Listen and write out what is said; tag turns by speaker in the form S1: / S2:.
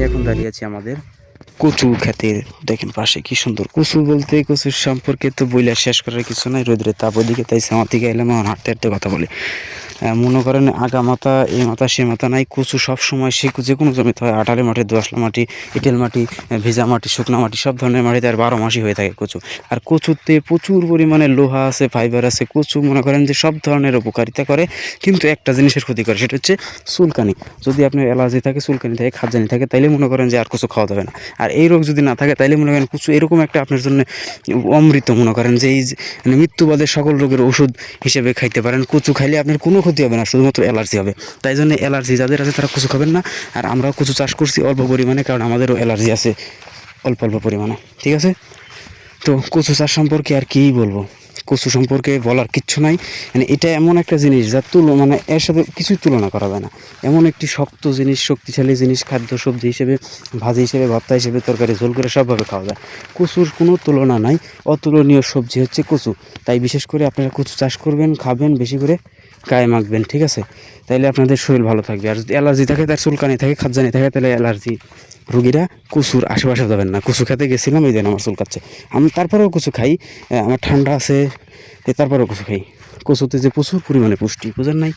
S1: এখন দাঁড়িয়ে আছি আমাদের কচু ক্ষেতের। দেখেন পাশে কি সুন্দর কচু, বলতে কচুর সম্পর্কে তো বইলে শেষ করার কিছু নাই। রোদ্রের তাপ ওদিকে, তাই আমার দিকে এলাম, আমার হাঁটতে হাঁটতে কথা বলি। মনে করেন আগা মাথা এই মাথা সে মাথা নাই, কচু সব সময় সে যে কোনো জমিতে হয়। আটালে মাটি, দোআঁশলা মাটি, এঁটেল মাটি, ভেজা মাটি, শুকনা মাটি, সব ধরনের মাটিতে আর 12 মাসই হয়ে থাকে কচু। আর কচুতে প্রচুর পরিমাণে লোহা আছে, ফাইবার আছে। কচু মনে করেন যে সব ধরনের উপকারিতা করে, কিন্তু একটা জিনিসের ক্ষতি করে, সেটা হচ্ছে চুলকানি। যদি আপনার অ্যালার্জি থাকে, চুলকানি থাকে, খাদ্যানি থাকে, তাইলে মনে করেন যে আর কিছু খাওয়া যাবে না। আর এই রোগ যদি না থাকে, তাইলে মনে করেন কচু এরকম একটা আপনার জন্য অমৃত। মনে করেন যে এই মানে মৃত্যুবাদের সকল রোগের ওষুধ হিসেবে খাইতে পারেন। কচু খাইলে আপনার কোনো ক্ষতি হবে না, শুধুমাত্র অ্যালার্জি হবে। তাই জন্য অ্যালার্জি যাদের আছে তারা কচু খাবেন না। আর আমরাও কচু চাষ করছি অল্প পরিমাণে, কারণ আমাদেরও অ্যালার্জি আছে অল্প অল্প পরিমাণে। ঠিক আছে, তো কচু চাষ সম্পর্কে আর কী বলবো, কচু সম্পর্কে বলার কিচ্ছু নাই। মানে এটা এমন একটা জিনিস যার মানে এর সাথে কিছুই তুলনা করা যায় না। এমন একটি শক্ত জিনিস, শক্তিশালী জিনিস, খাদ্য সবজি হিসেবে, ভাজি হিসেবে, ভর্তা হিসেবে, তরকারি ঝোল করে সবভাবে খাওয়া যায়। কচুর কোনো তুলনা নাই, অতুলনীয় সবজি হচ্ছে কচু। তাই বিশেষ করে আপনারা কচু চাষ করবেন, খাবেন, বেশি করে গায়ে মাখবেন। ঠিক আছে, তাইলে আপনাদের শরীর ভালো থাকবে। আর যদি অ্যালার্জি থাকে, তার চুলকানি থাকে, খাদ্যানি থাকে, তাহলে অ্যালার্জি রুগীরা কচুর আশেপাশে যাবেন না। কচু খেতে গেছিলাম, এই দিন আমার চুলকাচ্ছে। আমি তারপরেও কচু খাই, আমার ঠান্ডা আছে, তারপরেও কচু খাই। কচুতে যে প্রচুর পরিমাণে পুষ্টি, বুঝেন নাই?